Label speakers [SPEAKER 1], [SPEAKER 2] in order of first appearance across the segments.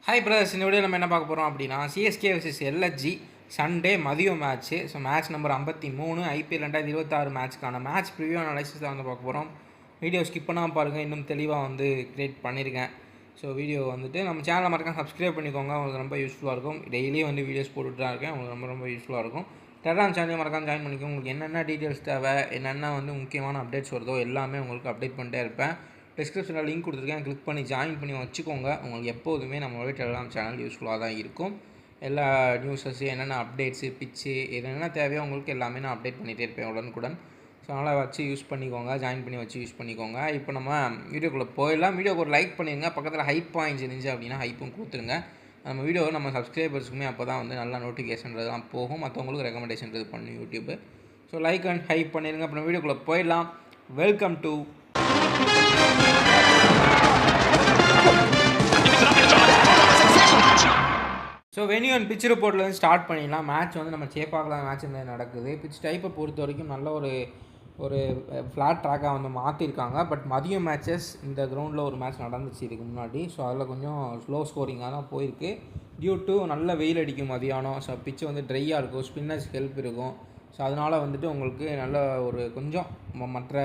[SPEAKER 1] Hi brothers, இந்த video நம்ம என்ன பார்க்க போகிறோம் அப்படின்னா சிஎஸ்கே வர்சஸ் எல்எஸ்ஜி சண்டே மதியம் match. So match number 53 IPL 2026 மேட்ச்க்கான மேட்ச் ப்ரிவியூ அனாலிசிஸ் தான் வந்து பார்க்க போகிறோம். வீடியோ ஸ்கிப் பண்ணாமல் பாருங்கள், இன்னும் தெளிவாக வந்து கிரியேட் பண்ணியிருக்கேன். ஸோ வீடியோ வந்துட்டு நம்ம சேனலை மறக்காம சப்ஸ்கிரைப் பண்ணிக்கோங்க, உங்களுக்கு ரொம்ப யூஸ்ஃபுல்லாக இருக்கும். டெய்லியும் வந்து வீடியோஸ் போட்டுட்டு தான் இருக்கேன், உங்களுக்கு ரொம்ப யூஸ்ஃபுல்லாக இருக்கும். டெலிகிராம் சேனலையும் மறக்காம ஜாயின் பண்ணிக்கோங்க. உங்களுக்கு என்னென்ன டீட்டெயில்ஸ் தேவை, என்னென்ன வந்து முக்கியமான அப்டேட்ஸ் வருதோ எல்லாமே உங்களுக்கு அப்டேட் பண்ணிட்டே இருப்பேன். டிஸ்கிரிப்ஷனில் லிங்க் கொடுத்துருக்கேன், கிளிக் பண்ணி ஜாயின் பண்ணி வச்சுக்கோங்க. உங்களுக்கு எப்போதுமே நம்மளோட டெலிகிராம் சேனல் யூஸ்ஃபுல்லாக தான் இருக்கும். எல்லா நியூஸஸ், என்னென்ன அப்டேட்ஸு, பிச்சு என்னென்ன தேவையோ உங்களுக்கு எல்லாமே நான் அப்டேட் பண்ணிகிட்டே இருப்பேன் உடனுக்குடன். ஸோ அதனால் வச்சு யூஸ் பண்ணிக்கோங்க, ஜாயின் பண்ணி வச்சு யூஸ் பண்ணிக்கோங்க. இப்போ நம்ம வீடியோக்குள்ளே போயிடலாம். வீடியோக்கு ஒரு லைக் பண்ணிடுங்க, பக்கத்தில் ஹைப் பாயிண்ட்ஸ் இருந்துச்சு அப்படின்னா ஹைப்பும் கொடுத்துருங்க. நம்ம வீடியோவை நம்ம சப்ஸ்கிரைபர்ஸுக்குமே அப்போ தான் வந்து நல்லா நோட்டிஃபிகேஷன்றதுலாம் போகும், மற்றவங்களுக்கு ரெக்கமெண்டேஷன்றது பண்ணி YouTube. So like and hype பண்ணிடுங்க. அப்புறம் வீடியோக்குள்ளே போயிடலாம். Welcome to so venue and pitch ரிப்போர்ட்லேருந்து ஸ்டார்ட் பண்ணிடலாம். மேட்ச் வந்து நம்ம சேப்பாக்கலாம் மேட்ச் இந்த நடக்குது. பிச் டைப்பை பொறுத்த வரைக்கும் நல்ல ஒரு ஃப்ளாட் ட்ராக்காக வந்து மாற்றிருக்காங்க. பட் மதியம் மேட்சஸ் இந்த கிரவுண்டில் ஒரு மேட்ச் நடந்துச்சு இதுக்கு முன்னாடி. ஸோ அதில் கொஞ்சம் ஸ்லோ ஸ்கோரிங்காக தான் போயிருக்கு. டியூ டு நல்ல வெயில் அடிக்கும் மதியானம். ஸோ பிச்சு வந்து ட்ரையாக இருக்கும், ஸ்பின்னர்ஸ் ஹெல்ப் இருக்கும். ஸோ அதனால் வந்துட்டு உங்களுக்கு நல்ல ஒரு கொஞ்சம் மற்ற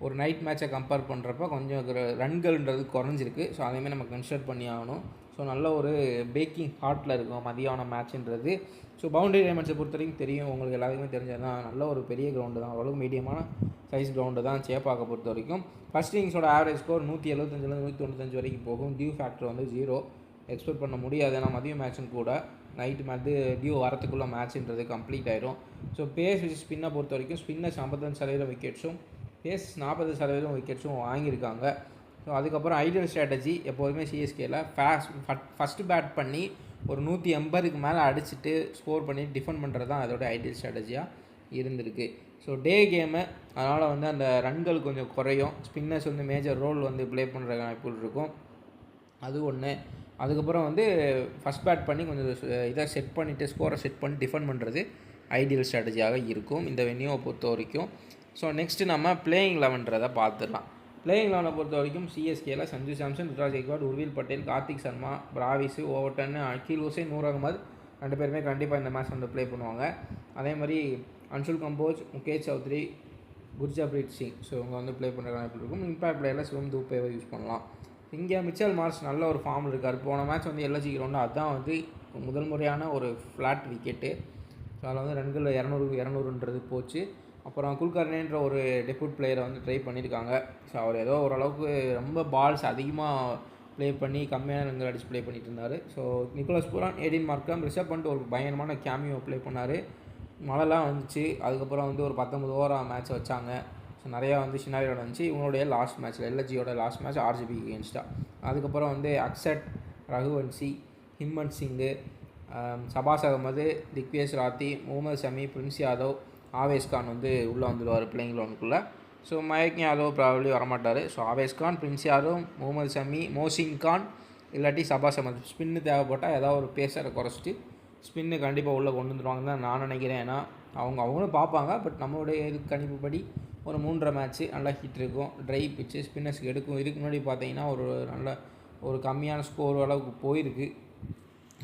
[SPEAKER 1] ஒரு நைட் மேட்சை கம்பேர் பண்ணுறப்ப கொஞ்சம் ரன்கள்ன்றது குறைஞ்சிருக்கு. ஸோ அதேமாதிரி நம்ம கன்சிடர் பண்ணி ஆகணும். ஸோ நல்ல ஒரு பேக்கிங் ஹாட்டில் இருக்கும் மதியானம் மேட்ச்ன்றது. ஸோ பவுண்டரி டைமண்ட்ஸை பொறுத்த வரைக்கும் தெரியும், உங்களுக்கு எல்லாத்துக்குமே தெரிஞ்சது தான். நல்ல ஒரு பெரிய கிரவுண்டு தான், ஓரளவுக்கு மீடியமான சைஸ் கிரவுண்டு தான் சேப்பாக்க பொறுத்த வரைக்கும். ஃபஸ்ட் இன்னிங்ஸோட ஆவரேஜ் ஸ்கோர் 175 195 வரைக்கும் போகும். டியூ ஃபேக்டர் வந்து 0 எக்ஸ்பெக்ட் பண்ண முடியாது. ஏன்னா மதியம் மேட்ச்சும் கூட நைட்டு வந்து டியூ வரத்துக்குள்ளே மேட்ச்ன்றது கம்ப்ளீட் ஆயிரும். ஸோ பேஸ் வச்சு ஸ்பின்னை பொறுத்த வரைக்கும் ஸ்பின்னர்ஸ் 55% விக்கெட்ஸும் பேஸ் 40% விக்கெட்ஸும் வாங்கியிருக்காங்க. ஸோ அதுக்கப்புறம் ஐடியல் ஸ்ட்ராட்டஜி எப்போதுமே சிஎஸ்கேயில் ஃபஸ்ட்டு பேட் பண்ணி ஒரு 180க்கு மேலே அடிச்சுட்டு ஸ்கோர் பண்ணி டிஃபெண்ட் பண்ணுறது தான் அதோட ஐடியல் ஸ்ட்ராட்டஜியாக இருந்திருக்கு. ஸோ டே கேமு, அதனால் வந்து அந்த ரன்கள் கொஞ்சம் குறையும். ஸ்பின்னர்ஸ் வந்து மேஜர் ரோல் வந்து ப்ளே பண்ணுற வாய்ப்புகள் இருக்கும், அது ஒன்று. அதுக்கப்புறம் வந்து ஃபஸ்ட் பேட் பண்ணி கொஞ்சம் இதை செட் பண்ணிவிட்டு ஸ்கோரை செட் பண்ணி டிஃபெண்ட் பண்ணுறது ஐடியல் ஸ்ட்ராட்டஜியாக இருக்கும் இந்த வென்யூவை பொறுத்த வரைக்கும். ஸோ நெக்ஸ்ட்டு நம்ம பிளேயிங் 11 பார்த்துடலாம். பிளேயிங் 11 பொறுத்த வரைக்கும் சிஎஸ்கேல Sanju Samson, Ruturaj Gaikwad, Urvil Patel, Kartik Sharma, Brevis, Overton, Akeal Hosein, Noor Ahmad 2 பேருமே கண்டிப்பாக இந்த மேட்ச் வந்து ப்ளே பண்ணுவாங்க. அதே மாதிரி அன்சுல் கம்போஜ், முகேஷ் சௌத்ரி, குர்ஜப்ரீத் சிங், ஸோ இவங்க வந்து ப்ளே பண்ணுற வாய்ப்பு இருக்கும். இம்பேக்ட் பிளேயரில் சிவம் தூப்பேவை யூஸ் பண்ணலாம். இங்கே மிச்சல் மார்ஷ் நல்ல ஒரு ஃபார்மில் இருக்கார். போன மேட்ச் வந்து எல்எஸ்ஜி கிரவுண்டு அதுதான் வந்து முதல் முறையான ஒரு ஃப்ளாட் விக்கெட்டு. ஸோ அதில் வந்து ரன்கள் 200 போச்சு. அப்புறம் குல்கர்னேன்ற ஒரு டெபியூட் பிளேயரை வந்து ட்ரை பண்ணியிருக்காங்க. ஸோ அவர் ஏதோ ஓரளவுக்கு ரொம்ப பால்ஸ் அதிகமாக ப்ளே பண்ணி கம்மியான ரன்கள் அடித்து ப்ளே பண்ணிட்டு இருந்தார். ஸோ நிக்கோலஸ் பூரான், எடின் மார்க்கம், ரிஷப் பண்ணிட்டு ஒரு பயங்கரமான கேமியோ ப்ளே பண்ணார். மழைலாம் வந்துச்சு. அதுக்கப்புறம் வந்து ஒரு 19 ஓவராக மேட்ச் வச்சாங்க. ஸோ நிறையா வந்து சினாரியோட இருந்துச்சு. இவங்களுடைய லாஸ்ட் மேட்ச்சில் எல்எஸ்ஜியோட லாஸ்ட் மேட்ச் ஆர்ஜிபி எகென்ஸ்டாக. அதுக்கப்புறம் வந்து அக்சட், ரகுவன்சி, ஹிம்மன் சிங்கு, சபாஸ் அகமது, திக்வேஷ் ராத்தி, முகமது ஷமி, பிரின்ஸ் யாதவ், ஆவேஸ் கான் வந்து உள்ளே வந்துடுவார் பிளேயிங் 11க்குள்ளே. ஸோ மயக் யாதவ் ப்ராபப்ளி வரமாட்டார். ஸோ ஆவேஸ் கான், பிரின்ஸ் யாதவ், முகமது ஷமி, மோசின் கான், இல்லாட்டி சபாஸ் அகமது. ஸ்பின்னு தேவைப்பட்டால் ஏதாவது ஒரு பேசரை குறைச்சிட்டு ஸ்பின்னு கண்டிப்பாக உள்ளே கொண்டு வந்துடுவாங்கன்னு தான் நான் நினைக்கிறேன். ஏன்னா அவங்களும் பார்ப்பாங்க. பட் நம்மளுடைய கணிப்புப்படி ஒரு 3.5 மேட்ச்சு நல்லா ஹிட் இருக்கும், ட்ரை பிச்சு, ஸ்பின்னர்ஸ்க்கு எடுக்கும். இதுக்கு முன்னாடி பார்த்தீங்கன்னா நல்ல ஒரு கம்மியான ஸ்கோர் அளவுக்கு போயிருக்கு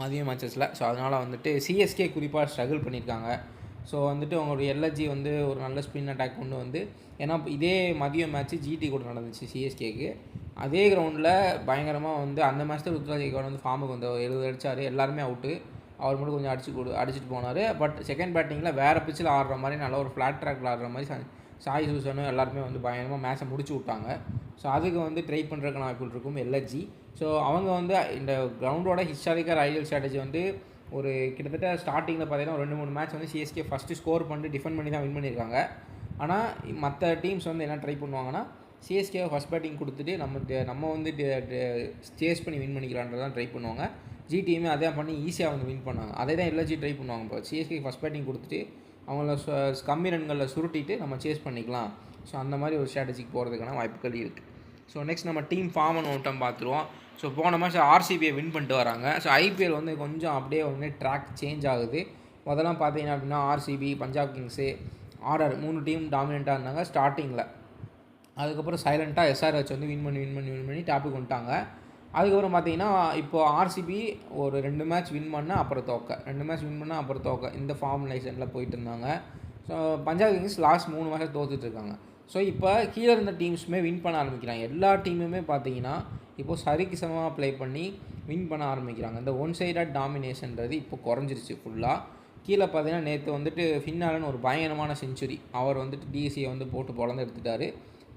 [SPEAKER 1] மதியம் மேட்சஸில். ஸோ அதனால் வந்துட்டு சிஎஸ்கே குறிப்பாக ஸ்ட்ரகிள் பண்ணியிருக்காங்க. ஸோ வந்துட்டு அவங்களுடைய எல்எஸ்ஜி வந்து ஒரு நல்ல ஸ்பின் அட்டாக் கொண்டு வந்து, ஏன்னா இதே மதியம் மேட்ச்சு ஜிடி கூட நடந்துச்சு சிஎஸ்கேக்கு. அதே கிரவுண்டில் பயங்கரமாக வந்து அந்த மேட்ச்சில் ருத்ராஜ் கெய்க்வாட் வந்து ஃபார்முக்கு வந்து 70 அடித்தார், எல்லாருமே அவுட்டு. அவர் மட்டும் கொஞ்சம் அடிச்சுட்டு போனார். பட் செகண்ட் பேட்டிங்கில் வேறு பிச்சில் ஆடுற மாதிரி நல்ல ஒரு ஃப்ளாட் ட்ராக்கில் ஆடுற மாதிரி சாய் சூசனும் எல்லாருமே வந்து பயங்கரமாக மேட்சை முடிச்சு விட்டாங்க. ஸோ அதுக்கு வந்து ட்ரை பண்ணுறதுக்கான வாய்ப்புகள் இருக்கும் எல்எஸ்ஜி. ஸோ அவங்க வந்து இந்த கிரவுண்டோட ஹிஸ்டாரிக்கல் ஐடியல் ஸ்ட்ராட்டஜி வந்து ஒரு கிட்டத்தட்ட ஸ்டார்டிங்கில் பார்த்தீங்கன்னா 2-3 மேட்ச் வந்து சிஎஸ்கே ஃபஸ்ட்டு ஸ்கோர் பண்ணிட்டு டிஃபெண்ட் பண்ணி தான் வின் பண்ணியிருக்காங்க. ஆனால் மற்ற டீம்ஸ் வந்து என்ன ட்ரை பண்ணுவாங்கன்னா சிஎஸ்கே ஃபஸ்ட் பேட்டிங் கொடுத்துட்டு நம்ம வந்து சேஸ் பண்ணி வின் பண்ணிக்கலான்றதான் ட்ரை பண்ணுவாங்க. ஜிடியுமே அதே பண்ணி ஈஸியாக வந்து வின் பண்ணாங்க. அதே தான் எல்எஸ்ஜி ட்ரை பண்ணுவாங்க. இப்போ சிஎஸ்கே ஃபஸ்ட் பேட்டிங் கொடுத்துட்டு அவங்கள கம்மி ரன்களில் சுருட்டிட்டு நம்ம சேஸ் பண்ணிக்கலாம். ஸோ அந்த மாதிரி ஒரு ஸ்ட்ராட்டஜிக்கு போகிறதுக்கான வாய்ப்புகள் இருக்குது. ஸோ நெக்ஸ்ட் நம்ம டீம் ஃபார்ம் அண்ட் ஓட்டம் பார்த்துருவோம். ஸோ போன மேட்ச் ஆர்சிபியை வின் பண்ணிட்டு வராங்க. ஸோ ஐபிஎல் வந்து கொஞ்சம் அப்படியே வந்து ட்ராக் சேஞ்ச் ஆகுது. முதல்லாம் பார்த்தீங்கன்னா அப்படின்னா RCB, Punjab kings, RR 3 team டாமினண்ட்டாக இருந்தாங்க ஸ்டார்டிங்கில். அதுக்கப்புறம் சைலண்ட்டாக எஸ்ஆர்ஹெச் வந்து வின் பண்ணி டாப்புக்கு வந்துட்டாங்க. அதுக்கப்புறம் பார்த்தீங்கன்னா இப்போ ஆர்சிபி ஒரு 2 மேட்ச் வின் பண்ணால் அப்புறம் தோக்க இந்த ஃபார்முலேஷனில் போயிட்டு இருந்தாங்க. So Punjab kings last 3 match தோத்துட்ருக்காங்க. ஸோ இப்போ கீழே இருந்த டீம்ஸுமே வின் பண்ண ஆரம்பிக்கிறாங்க. எல்லா டீமுமே பார்த்தீங்கன்னா இப்போது சரிக்கு சமமாக ப்ளே பண்ணி வின் பண்ண ஆரம்பிக்கிறாங்க. இந்த ஒன் சைடட் டாமினேஷன்றது இப்போ குறைஞ்சிருச்சு ஃபுல்லாக. கீழே பார்த்தீங்கன்னா நேற்று வந்துட்டு ஃபின்னாலன்னு ஒரு பயங்கரமான செஞ்சுரி அவர் வந்துட்டு டிசியை வந்து போட்டு பொழந்து எடுத்துட்டார்.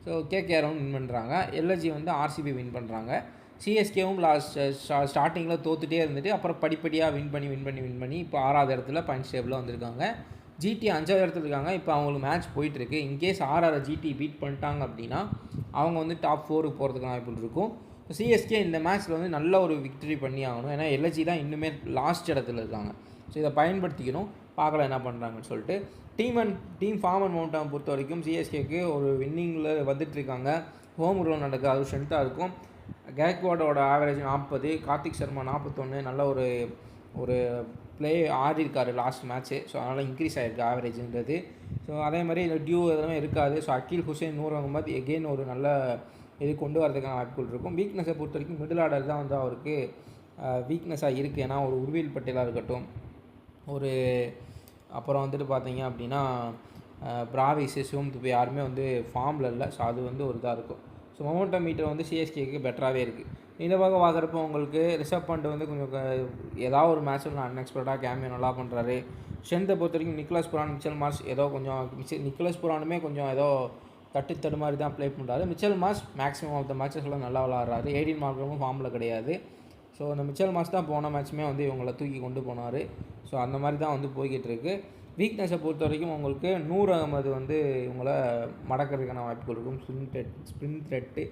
[SPEAKER 1] ஸோ கேகேஆரும் வின் பண்ணுறாங்க. எல்எஸ்ஜி வந்து ஆர்சிபி வின் பண்ணுறாங்க. சிஎஸ்கேவும் ஸ்டார்டிங்கில் தோத்துட்டே இருந்துட்டு அப்புறம் படிப்படியாக வின் பண்ணி இப்போ 6வது இடத்துல பாயிண்ட்ஸ் டேபிளில் வந்திருக்காங்க. ஜிடி 5வது இடத்துல இருக்காங்க. இப்போ அவங்களுக்கு மேட்ச் போயிட்டுருக்கு. இன்கேஸ் ஆர்ஆர் ஜிடி பீட் பண்ணிட்டாங்க அப்படின்னா அவங்க வந்து டாப் 4க்கு போகிறதுக்கான வாய்ப்பு இருக்கும். சிஎஸ்கே இந்த மேட்ச்சில் வந்து நல்ல ஒரு விக்டரி பண்ணி ஆகணும். ஏன்னா எல்எஸ்ஜி தான் இன்னுமே லாஸ்ட் இடத்துல இருக்காங்க. ஸோ இதை பயன்படுத்திக்கணும். பார்க்கலாம் என்ன பண்ணுறாங்கன்னு சொல்லிட்டு. டீம் ஃபார்ம் அண்ட் மவுண்டம் பொறுத்த வரைக்கும் சிஎஸ்கேக்கு ஒரு வின்னிங்கில் வந்துட்டுருக்காங்க. ஹோம் க்ரௌண்ட் நடக்குது, அது ஸ்ட்ரென்த்தாக இருக்கும். கேக்வாடோட ஆவரேஜ் 40, கார்த்திக் சர்மா 41. நல்ல ஒரு ப்ளே ஆடிருக்காரு லாஸ்ட் மேட்ச்சு. ஸோ அதனால் இன்க்ரீஸ் ஆகிருக்கு ஆவரேஜுன்றது. ஸோ அதே மாதிரி இந்த டியூ எதுவுமே இருக்காது. ஸோ அக்கீல் ஹுசைன் 100 வாங்கும்போது எகெயின் ஒரு நல்ல இது கொண்டு வரதுக்கான வாய்ப்புகள் இருக்கும். வீக்னஸை பொறுத்த வரைக்கும் மிடில் ஆர்டர் தான் வந்து அவருக்கு வீக்னஸாக இருக்குது. ஏன்னா ஒரு உருவில் பட்டேலாக இருக்கட்டும், அப்புறம் வந்துட்டு பார்த்தீங்க அப்படின்னா பிராவிஸ், சிவம் துபே யாருமே வந்து ஃபார்மில் இல்லை. ஸோ அது வந்து ஒரு இதாக இருக்கும். ஸோ மொமெண்டம் மீட்டர் வந்து சிஎஸ்கேக்கு பெட்டராகவே இருக்குது. இந்த பக்கம் பார்க்குறப்போ உங்களுக்கு ரிஷப் பண்ட் வந்து கொஞ்சம் ஏதாவது ஒரு மேட்ச்சில் அன்எக்ஸ்பெக்டாக கேமியோ நல்லா பண்ணுறாரு. ஸ்ட்ரென்த்தை பொறுத்த வரைக்கும் நிக்கலஸ் புரான், மிச்சல் மார்ஷ் ஏதோ கொஞ்சம் நிக்கலஸ் புரானுமே கொஞ்சம் ஏதோ தட்டு மாதிரி தான் ப்ளே பண்ணுறாரு. Mitchell Marsh maximum of the மேட்சஸ்லாம் நல்லா விளாட்றாரு. ஏடின் மார்க்கரும் ஃபார்மில் கிடையாது. ஸோ அந்த மிச்சல் மார்ஷ் தான் போன மேட்ச்சுமே வந்து இவங்களை தூக்கி கொண்டு போனார். ஸோ அந்த மாதிரி தான் வந்து போய்கிட்டு இருக்குது. வீக்னஸை பொறுத்த வரைக்கும் உங்களுக்கு நூர் அகமது வந்து இவங்கள மடக்கிறதுக்கான வாய்ப்புகள் இருக்கும். Spin thread.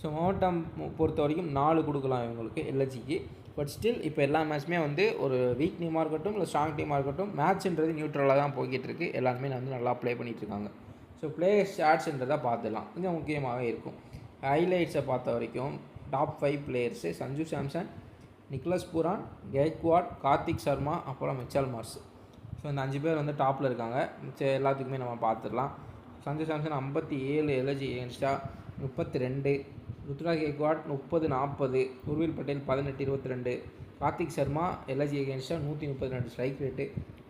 [SPEAKER 1] ஸோ மொமெண்டம் பொறுத்த வரைக்கும் 4 கொடுக்கலாம் இவங்களுக்கு எல்எஸ்ஜிக்கு. பட் ஸ்டில் இப்போ எல்லா மேட்ச்சுமே வந்து ஒரு வீக் டீமாக இருக்கட்டும் இல்லை ஸ்ட்ராங் டீமாக இருக்கட்டும், மேட்ச்ன்றது நியூட்ரலாக தான் போய்கிட்டு இருக்குது. எல்லாருமே வந்து நல்லா ப்ளே பண்ணிகிட்ருக்காங்க. ஸோ பிளேயர் ஸ்டாட்ஸ்ன்றதை பார்த்துடலாம், கொஞ்சம் முக்கியமாகவே இருக்கும். ஹைலைட்ஸை பார்த்த வரைக்கும் top 5 players Sanju Samson, Nicholas Pooran, Gaikwad, Karthik Sharma, அப்புறம் மிச்சல் மார்ஷ். ஸோ இந்த 5 பேர் வந்து டாப்பில் இருக்காங்க. மிச்சம் எல்லாத்துக்குமே நம்ம பார்த்துடலாம். Sanju Samson 57 LSG against 32, Ruturaj Gaikwad 30-40, Urvil Patel 18-22, Kartik Sharma LSG against 132 strike rate.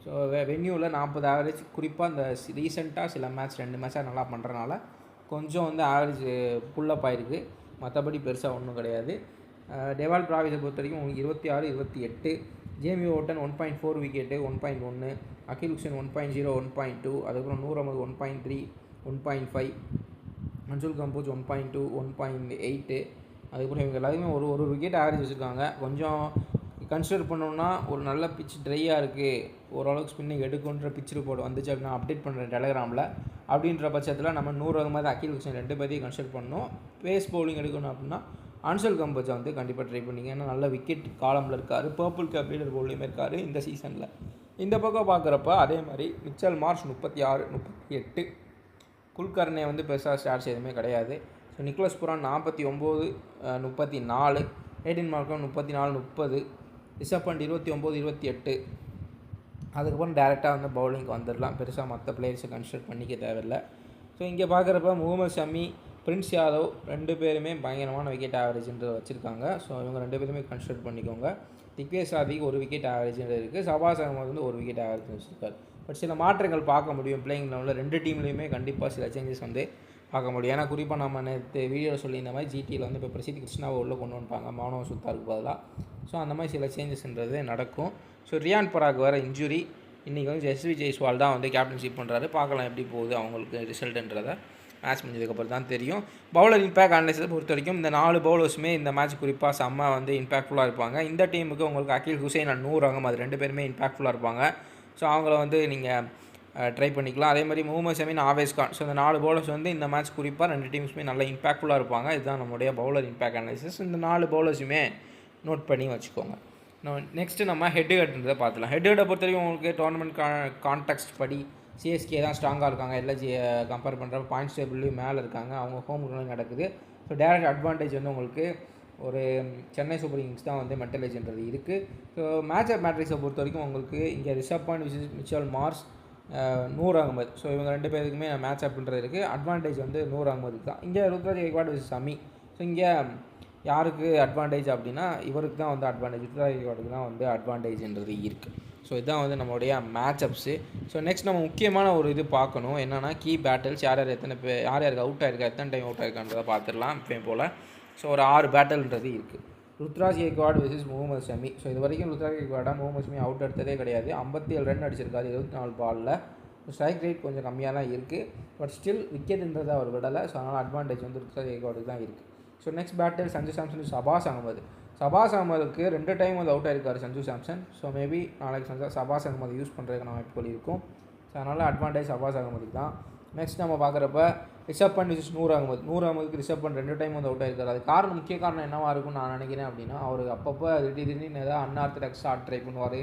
[SPEAKER 1] So வென்யூவில் 40 ஆவரேஜ். குறிப்பாக இந்த ரீசெண்டாக சில மேட்ச் 2 மேட்சாக நல்லா பண்ணுறனால கொஞ்சம் வந்து ஆவரேஜ் புல்லப் ஆகிருக்கு. மற்றபடி பெருசாக ஒன்றும் கிடையாது. டெவால் பிராவிஸை பொறுத்த வரைக்கும் உங்களுக்கு 26, 28, ஜேமி ஓட்டன் 1.4 விக்கெட்டு 1.1, அகில் ஹுசைன் 1.0, 1.2, அதுக்கப்புறம் நூர் அகமது 1.3, 1.5, மன்சூர் கம்போஸ் 1.2, 1.8. அதுக்கப்புறம் இவங்க எல்லாருமே ஒரு விக்கெட் ஆவரேஜ் வச்சுருக்காங்க. கொஞ்சம் கன்சிடர் பண்ணோம்னா ஒரு நல்ல பிச் ட்ரையாக இருக்குது, ஓரளவுக்கு ஸ்பின்னிங் எடுக்குன்ற பிச் ரிப்போர்ட் வந்துச்சு அப்படின்னா அப்டேட் பண்ணுறேன் டெலகிராமில். அப்படின்ற பட்சத்தில் நம்ம நூர் அகமது, அகில் ஹுசைன் 2 பேரையும் கன்சிடர் பண்ணணும். பேஸ் பவுலிங் எடுக்கணும் அப்படின்னா அன்சல் கம்போஜா வந்து கண்டிப்பாக ட்ரை பண்ணிங்க. ஏன்னா நல்ல விக்கெட் காலமில் இருக்கார், பர்பிள் கேப் லீடர் போல்லையுமே இருக்கார் இந்த சீசனில். இந்த பக்கம் பார்க்குறப்ப அதே மாதிரி மிச்சல் மார்ஷ் 36, 38, குல்கர்னே வந்து பெருசாக ஸ்டார்ட்ஸ் எதுவுமே கிடையாது. ஸோ நிக்கலஸ் புரான் 49, 34, ஏடின் மார்க்கம் 34, 30, ரிஷப் பண்ட் 29, 28. அதுக்கப்புறம் டேரெக்டாக வந்து பவுலிங்க்கு வந்துடலாம். பெருசாக மற்ற பிளேயர்ஸை கன்சிடர் பண்ணிக்க தேவையில்லை. ஸோ இங்கே பார்க்குறப்ப முகமது ஷமி, பிரின்ஸ் யாதவ் 2 பேருமே பயங்கரமான விக்கெட் ஆவரேஜ்ன்றது வச்சுருக்காங்க. ஸோ இவங்க 2 பேருமே கன்சிடர் பண்ணிக்கோங்க. திக்வேஷ் சாதிக்கு 1 விக்கெட் ஆவரேஜ்ன்றது இருக்குது. சபாஸ் அகமது வந்து 1 விக்கெட் ஆவரேஜ் வச்சுருக்காரு. பட் சில மாற்றங்கள் பார்க்க முடியும் பிளேயிங் லெவலில். 2 டீம்லேயுமே கண்டிப்பாக சில சேஞ்சஸ் வந்து பார்க்க முடியும். ஏன்னா குறிப்பாக நம்ம நேற்று வீடியோவில் சொல்லி இந்த மாதிரி ஜிடியில் வந்து இப்போ பிரசித் கிருஷ்ணாவை உள்ளே கொண்டு வந்துட்டாங்க மானவ சுத்தாருக்கு பதிலாக. ஸோ அந்த மாதிரி சில சேஞ்சஸ்ன்றது நடக்கும். ஸோ ரியான் பராக் வேறு இன்ஜுரி. இன்றைக்கி வந்து எஸ்வி ஜெய்ஸ்வால் தான் வந்து கேப்டன்ஷிப் பண்ணுறாரு. பார்க்கலாம் எப்படி போகுது அவங்களுக்கு ரிசல்ட்டுன்றதை மேட்ச் முடிஞ்சதுக்கப்புறம் தான் தெரியும். பவுலர் இம்பேக்ட் அனலைஸை பொறுத்த வரைக்கும் இந்த 4 பவுலர்ஸுமே இந்த மேட்ச் குறிப்பாக செம்ம வந்து இம்பாக்ட்ஃபுல்லாக இருப்பாங்க. இந்த டீமுக்கு உங்களுக்கு அகில் ஹுசைன் அண்ட் நூர் அகமது 2 பேருமே இம்பாக்ட்ஃபுல்லாக இருப்பாங்க. ஸோ அவங்கள வந்து நீங்கள் ட்ரை பண்ணிக்கலாம். அதே மாதிரி முகமது ஷமி, ஆவேஸ் கான். ஸோ இந்த 4 பவுலர்ஸ் வந்து இந்த மேட்ச் குறிப்பாக 2 டீம்ஸுமே நல்லா இம்பாக்ட்ஃபுல்லாக இருப்பாங்க. இதுதான் நம்மளுடைய பவுலர் இம்பேக்ட் அனலைசிஸ். இந்த 4 பவுலர்ஸுமே நோட் பண்ணி வச்சுக்கோங்க. நெக்ஸ்ட்டு நம்ம ஹெட்டுன்றதை பார்த்துலாம். ஹெட்டை பொறுத்த வரைக்கும் உங்களுக்கு டோர்னமெண்ட் கான்டெக்ஸ்ட் படி சிஎஸ்கே தான் ஸ்ட்ராங்காக இருக்காங்க. எல்எஸ்ஜியை கம்பேர் பண்ணுறப்ப பாயிண்ட்ஸ் டேபிள்லேயும் மேலே இருக்காங்க. அவங்க ஹோம் கிரவுண்ட் நடக்குது. ஸோ டேரக்ட் அட்வான்டேஜ் வந்து உங்களுக்கு ஒரு சென்னை சூப்பர் கிங்ஸ் தான் வந்து மென்டலேஜ்ன்றது இருக்குது. ஸோ மேட்ச் ஆஃப் மேட்ரிக்ஸை பொறுத்த வரைக்கும் உங்களுக்கு இங்கே Rishabh Pant, Mitchell Marsh, Noor Ahmad. So இவங்க 2 பேருக்குமே மேட்ச் அப்ன்றது இருக்குது. அட்வான்டேஜ் வந்து நூர் அகமதுக்கு தான். இங்கே ருத்ராஜ் கேக்வாட் விஸ் ஷமி. ஸோ இங்கே யாருக்கு அட்வான்டேஜ் அப்படின்னா இவருக்கு தான் வந்து அட்வான்டேஜ், ருத்ராஜ் கெய்க்வாடுக்கு தான் வந்து அட்வான்டேஜ்ன்றது இருக்குது. ஸோ இதுதான் வந்து நம்மளுடைய மேட்சப்ஸு. ஸோ நெக்ஸ்ட் நம்ம முக்கியமான ஒரு இது பார்க்கணும், என்னென்னா கீ பேட்டில்ஸ், யார் யாருக்கு அவுட் ஆயிருக்கா, எத்தனை டைம் அவுட் ஆயிருக்கான்றதை பார்த்துடலாம் எப்பயும் போல். ஸோ ஒரு 6 பேட்டில்ன்றது இருக்குது. ருத்ராஜ் கெய்க்வாட் வெர்சஸ் முகமது ஷமி. ஸோ இது வரைக்கும் ருத்ராஜ் கெய்க்வாடா முகமது ஷமி அவுட் எடுத்ததே கிடையாது. 57 ரன் அடிச்சிருக்காரு 24 பாலில். ஸ்ட்ரைக் ரேட் கொஞ்சம் கம்மியாக தான் இருக்குது, பட் ஸ்டில் விக்கெட்ன்றதை அவர் விடலை. ஸோ அதனால் அட்வான்டேஜ் வந்து ருத்ராஜ் கெய்க்வாடுக்கு தான் இருக்குது. So next battle Sanju Samson Shahbaz Ahmed. சபாஸ் அகமதுக்கு 2 டைம் வந்து அவுட் ஆயிருக்காரு சஞ்சு சாம்சன். ஸோ மேபி நாளைக்கு சபாஸ் அகமது யூஸ் பண்ணுறதுக்கான வாய்ப்புகள் இருக்கும். ஸோ அதனால் அட்வான்டேஜ் சபாஸ் அகமதுக்கு தான். நெக்ஸ்ட் நம்ம பார்க்குறப்ப ரிஷப் பண்ட் விசஸ் நூர் அகமதுக்கு ரிஷப் பண்ட் 2 டைம் வந்து அவுட் ஆயிருக்காரு. அது காரணம், முக்கிய காரணம் என்னவாக இருக்கும்னு நான் நினைக்கிறேன் அப்படின்னா, அவர் அப்பப்போ திடீர்னு ஏதாவது அன்ஆர்த்தடாக்ஸ் ஷாட் ட்ரை பண்ணுவார்,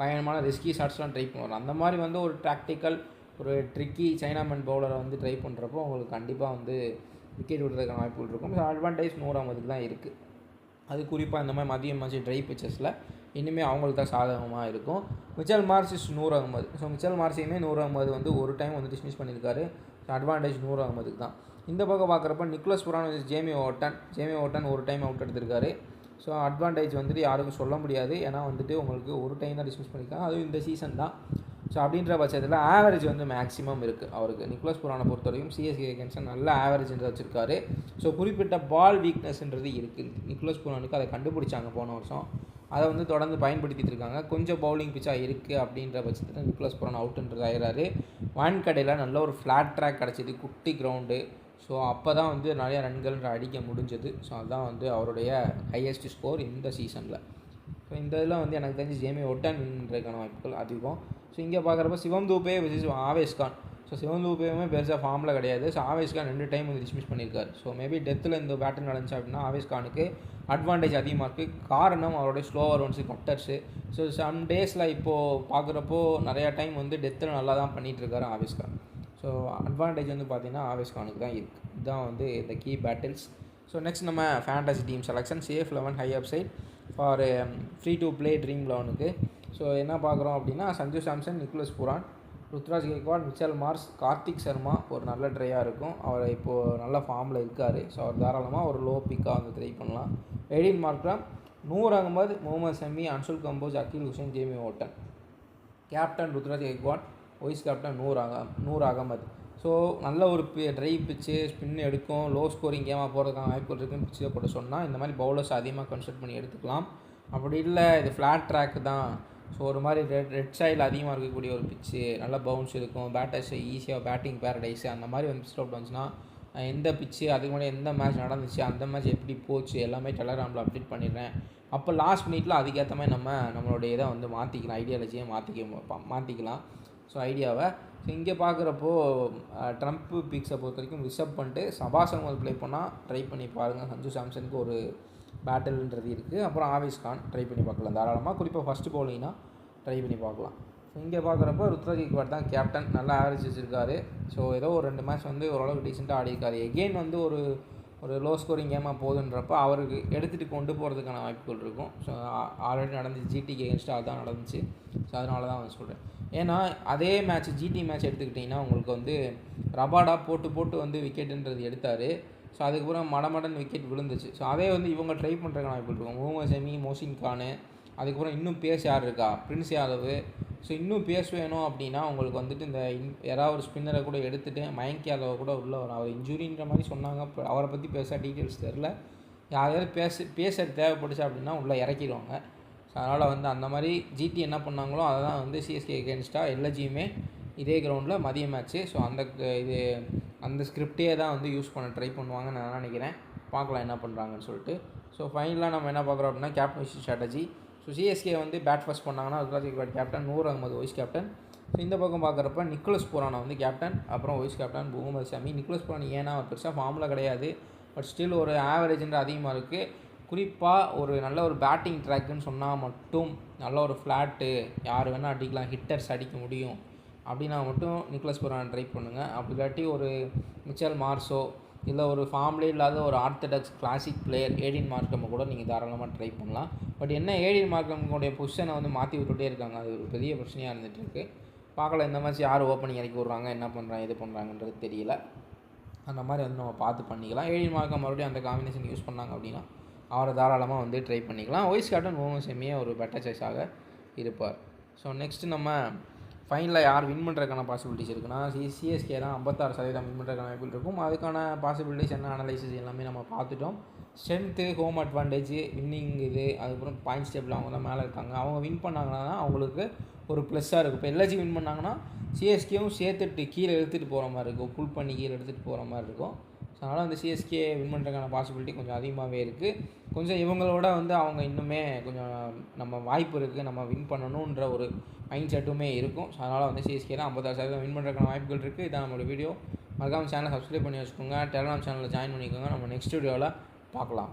[SPEAKER 1] பயணமான ரிஸ்கி ஷாட்ஸ்லாம் ட்ரை பண்ணுவார். அந்த மாதிரி வந்து ஒரு டாக்டிக்கல் ஒரு ட்ரிக்கி சைனாமேன் பவுலரை வந்து ட்ரை பண்ணுறப்போ உங்களுக்கு கண்டிப்பாக வந்து விக்கெட் விடுறதுக்கான வாய்ப்புகள் இருக்கும். ஸோ அட்வான்டேஜ் நூர் அகமதுக்கு தான் இருக்குது. அது குறிப்பாக இந்த மாதிரி மதியம் மேட்ச் ட்ரை பிச்சஸில் இனிமேல் அவங்களுக்கு தான் சாதகமாக இருக்கும். Mitchell Marsh is Noor Ahmad. So Mitchell மார்ஸையுமே நூர் அகமது வந்து ஒரு டைம் வந்து டிஸ்மிஸ் பண்ணியிருக்காரு. ஸோ அட்வான்டேஜ் நூர் அகமதுக்கு தான். இந்த பக்கம் பார்க்குறப்ப நிக்கோலஸ் புரான் வச்சு ஜேமி ஓட்டன் ஒரு டைம் அவுட் எடுத்திருக்காரு. ஸோ அட்வான்டேஜ் வந்துட்டு யாருக்கும் சொல்ல முடியாது, ஏன்னா வந்துட்டு உங்களுக்கு ஒரு டைம் தான் டிஸ்மிஸ் பண்ணியிருக்காங்க, அதுவும் இந்த சீசன் தான். ஸோ அப்படின்ற பட்சத்தில் ஆவரேஜ் வந்து மேக்ஸிமம் இருக்குது அவருக்கு. நிக்கோலஸ் புரானை பொறுத்த வரைக்கும் சிஎஸ்கே அகேன்ஸ்ட் நல்ல ஆவரேஜ்ன்றது வச்சுருக்காரு. ஸோ குறிப்பிட்ட பால் வீக்னஸ்ன்றது இருக்குது நிக்கோலஸ் புரானுக்கு, அதை கண்டுபிடிச்சாங்க போன வருஷம். அதை வந்து தொடர்ந்து பயன்படுத்திட்டு இருக்காங்க. கொஞ்சம் பவுலிங் பிச்சாக இருக்குது அப்படின்ற பட்சத்தில் நிக்கோலஸ் புரான் அவுட்டுன்றது ஆகிறாரு. வான்கடையில் நல்ல ஒரு ஃப்ளாட் ட்ராக் கிடச்சிது, குட்டி கிரவுண்டு. ஸோ அப்போ தான் வந்து நிறையா ரன்கள் அடிக்க முடிஞ்சது. ஸோ அதுதான் வந்து அவருடைய ஹையஸ்ட் ஸ்கோர் இந்த சீசனில். ஸோ இந்த இதில் வந்து எனக்கு தெரிஞ்சு ஜேமி ஓட்டன் வின்னுறதுக்கான வாய்ப்புகள் அதிகம். ஸோ இங்கே பார்க்குறப்ப சிவம் தூபே விசஸ் ஆவேஸ் கான். ஸோ சிவம் தூபேவுமே பெருசாக ஃபார்மில் கிடையாது. ஸோ ஆவேஸ் கான் 2 டைம் வந்து டிஸ்மிஸ் பண்ணியிருக்காரு. ஸோ மேபி டெத்தில் இந்த பேட்டில் நடந்துச்சு அப்படின்னா ஆவேஸ் கானுக்கு அட்வான்டேஜ் அதிகமாக இருக்குது. காரணம் அவருடைய slower ones cutters. So some டேஸில் இப்போது பார்க்குறப்போ நிறையா டைம் வந்து டெத்தில் நல்லா தான் பண்ணிகிட்ருக்காரு ஆவேஸ் கான். ஸோ அட்வான்டேஜ் வந்து பார்த்திங்கன்னா ஆவேஸ் கானுக்கு தான் இருக்குது. இதுதான் வந்து இந்த கீ பேட்டில்ஸ். ஸோ நெக்ஸ்ட் நம்ம fantasy team selection safe 11 high upside for free to play dream 11க்கு. ஸோ என்ன பார்க்குறோம் அப்படின்னா Sanju Samson, Nicholas Pooran, Ruturaj Gaikwad, Mitchell Marsh, Kartik Sharma ஒரு நல்ல ட்ரையாக இருக்கும். அவர் இப்போது நல்ல ஃபார்மில் இருக்கார். ஸோ அவர் தாராளமாக ஒரு லோ பிக்காக வந்து ட்ரை பண்ணலாம். Aiden Markram, Noor Ahmad, Mohammed Shami, Anshul Kamboj, Akeal Hosein, Jamie Overton. Captain Ruturaj Gaikwad, vice captain Noor Ahmad. So நல்ல ஒரு ட்ரை பிச்சு, ஸ்பின் எடுக்கும், லோ ஸ்கோரிங் கேமாக போகிறதுக்கான வாய்ப்புகள் இருக்குன்னு பிச்சில் போட்டு சொன்னால் இந்த மாதிரி பவுலர்ஸ் அதிகமாக கன்சிடர் பண்ணி எடுத்துக்கலாம். அப்படி இல்லை இது ஃப்ளாட் ட்ராக் தான், ஸோ ஒரு மாதிரி ரெட் சைடில் அதிகமாக இருக்கக்கூடிய ஒரு பிச்சு, நல்லா பவுன்ஸ் இருக்கும், பேட்டர்ஸ் ஈஸியாக பேட்டிங் பேரடைஸு அந்த மாதிரி வந்து பிச்சில் போட்டு வந்துச்சுன்னா எந்த பிச்சு அதுக்கு முன்னாடி எந்த மேட்ச் நடந்துச்சு, அந்த மேட்ச் எப்படி போச்சு எல்லாமே டெலகிராமில் அப்டேட் பண்ணிடுறேன். அப்போ லாஸ்ட் மினிட்ல அதுக்கேற்ற மாதிரி நம்மளுடைய இதை வந்து மாற்றிக்கலாம், ஐடியாலஜியை மாற்றிக்கலாம். ஸோ ஐடியாவை ஸோ இங்கே பார்க்குறப்போ ட்ரம்ப்பு பிக்ஸை பொறுத்த வரைக்கும் ரிஷப் பண்ணிட்டு சபாஸ் அகமது ப்ளே பண்ணால் ட்ரை பண்ணி பாருங்கள். சஞ்சு சாம்சனுக்கு ஒரு பேட்டில்ன்றது இருக்குது. அப்புறம் ஆவேஸ் கான் ட்ரை பண்ணி பார்க்கலாம் தாராளமாக, குறிப்பாக ஃபஸ்ட்டு பவுலிங்னா ட்ரை பண்ணி பார்க்கலாம். ஸோ இங்கே பார்க்குறப்போ ருத்ராஜ் கெய்க்வாட் தான் கேப்டன், நல்லா ஆவரேஜ் வச்சுருக்காரு. ஸோ ஏதோ ஒரு 2 மேட்ச் வந்து ஓரளவுக்கு டீசெண்டாக ஆடிருக்காரு. எகெயின் வந்து ஒரு லோ ஸ்கோரிங் கேமாக போகுதுன்றப்போ அவருக்கு எடுத்துகிட்டு கொண்டு போகிறதுக்கான வாய்ப்புகள் இருக்கும். ஸோ ஆல்ரெடி நடந்துச்சு ஜிடிக்கு எகென்ஸ்டாக அதுதான் நடந்துச்சு. ஸோ அதனால தான் வந்து சொல்கிறேன். ஏன்னா அதே மேட்ச் ஜிடி மேட்ச் எடுத்துக்கிட்டிங்கன்னா உங்களுக்கு வந்து ரபாடா போட்டு வந்து விக்கெட்டுன்றது எடுத்தார். ஸோ அதுக்கப்புறம் மடமடன் விக்கெட் விழுந்துச்சு. ஸோ அதே வந்து இவங்க ட்ரை பண்ணுறதுக்கான வாய்ப்பு இருக்கும். முகமது ஷமி, மோசின் கானு, அதுக்கப்புறம் இன்னும் பேஸ் யார் இருக்கா, பிரின்ஸ் யாதவ். ஸோ இன்னும் பேஸ் வேணும் அப்படின்னா உங்களுக்கு வந்துட்டு இந்த யாராவது ஒரு ஸ்பின்னரை கூட எடுத்துகிட்டு மயங்க் யாதவை கூட உள்ளே வரும். அவர் இன்ஜுரின்ற மாதிரி சொன்னாங்க, அவரை பற்றி பேச டீட்டெயில்ஸ் தெரில. யாராவது பேச தேவைப்பட்டுச்சு அப்படின்னா உள்ளே இறக்கிடுவாங்க. ஸோ அதனால் வந்து அந்த மாதிரி ஜிடி என்ன பண்ணாங்களோ அதை தான் வந்து சிஎஸ்கே எகென்ஸ்டாக எல்ஜியுமே இதே கிரவுண்டில் மதிய மேட்ச்சு. ஸோ அந்த ஸ்கிரிப்டே தான் வந்து யூஸ் பண்ண ட்ரை பண்ணுவாங்கன்னு நான் நினைக்கிறேன். பார்க்கலாம் என்ன பண்ணுறாங்கன்னு சொல்லிட்டு. ஸோ ஃபைனலாக நம்ம என்ன பார்க்குறோம் அப்படின்னா கேப்டன்ஷிப் ஸ்ட்ராட்டஜி. ஸோ சிஎஸ்கே வந்து பேட் ஃபர்ஸ்ட் பண்ணாங்கன்னா Ruturaj Gaikwad captain, Noor Ahmad vice captain. So இந்த பக்கம் பார்க்குறப்ப நிக்கோலஸ் புரானை வந்து கேப்டன், அப்புறம் vice captain Mohammed Shami. Nicholas Pooran ஏன்னா அவர் பெருசாக ஃபார்மில் கிடையாது, பட் ஸ்டில் ஒரு ஆவரேஜ்ன்ற அதிகமாக இருக்குது. குறிப்பாக ஒரு நல்ல ஒரு பேட்டிங் ட்ராக்குன்னு சொன்னால் மட்டும் நல்ல ஒரு ஃப்ளாட்டு யார் வேணால் அடிக்கலாம், ஹிட்டர்ஸ் அடிக்க முடியும் அப்படின்னா மட்டும் நிக்கோலஸ் புரான் ட்ரை பண்ணுங்கள். அப்படி இல்லாட்டி ஒரு மிச்சல் மார்ஸோ இல்லை ஒரு ஃபார்ம்லேயே இல்லாத ஒரு ஆர்த்தடாக்ஸ் கிளாசிக் பிளேயர் ஏடின் மார்க்கம் கூட நீங்கள் தாராளமாக ட்ரை பண்ணலாம். பட் என்ன ஏடின் மார்க்கமுடைய பொசிஷனை வந்து மாற்றி விட்டுட்டே இருக்காங்க, அது ஒரு பெரிய பிரச்சனையாக இருந்துகிட்ருக்கு. பார்க்கலாம் இந்த மாதிரி யார் ஓப்பனிங் இறக்கி விட்றாங்க, என்ன பண்ணுறாங்க, எது பண்ணுறாங்கன்றது தெரியல. அந்த மாதிரி வந்து நம்ம பார்த்து பண்ணிக்கலாம். ஏடின் மார்க்கம் மறுபடியும் அந்த காம்பினேஷன் யூஸ் பண்ணாங்க அப்படின்னா அவரை தாராளமாக வந்து ட்ரை பண்ணிக்கலாம். வைஸ் கேப்டன் முகமது ஷமியே ஒரு பெட்டர் சாய்ஸாக இருப்பார். ஸோ நெக்ஸ்ட்டு நம்ம ஃபைனலாக யார் வின் பண்ணுறதுக்கான பாசிபிலிட்டிஸ் இருக்குன்னா சிஎஸ்கே தான் 56% வின் பண்ணுறதுக்கான வாய்ப்புகள் இருக்கும். அதுக்கான பாசிபிலிட்டிஸ் என்ன அனலைசிஸ் எல்லாமே நம்ம பார்த்துட்டோம். ஸ்ட்ரென்த்து, ஹோம் அட்வான்டேஜ், வின்னிங் அதுக்கப்புறம் பாயிண்ட்ஸ் டேபிள் அவங்க தான் மேலே இருக்காங்க. அவங்க வின் பண்ணாங்கன்னா தான் அவங்களுக்கு ஒரு ப்ளஸ்ஸாக இருக்கும். இப்போ எல்ஐசி வின் பண்ணாங்கன்னா சிஎஸ்கேவும் சேர்த்துட்டு கீழே எடுத்துகிட்டு போகிற மாதிரி இருக்கும், புல் பண்ணி கீழே எடுத்துகிட்டு போகிற மாதிரி இருக்கும். ஸோ அதனால் வந்து சிஎஸ்கே வின் பண்ணுறதுக்கான பாசிபிலிட்டி கொஞ்சம் அதிகமாகவே இருக்குது. கொஞ்சம் இவங்களோட வந்து அவங்க இன்னுமே கொஞ்சம் நம்ம வாய்ப்பு இருக்குது, நம்ம வின் பண்ணணுன்ற ஒரு மைண்ட் செட்டுமே இருக்கும். ஸோ அதனால் வந்து சிஎஸ்கே தான் 56% வின் பண்ணுறதுக்கான வாய்ப்புகள் இருக்குது. இதான் நம்மளோட வீடியோ. மறக்காமல் சேனலை சப்ஸ்கிரைப் பண்ணி வச்சுக்கோங்க. டெலிகிராம் சேனலில் ஜாயின் பண்ணிக்கோங்க. நம்ம நெக்ஸ்ட் வீடியோவில் பார்க்கலாம்.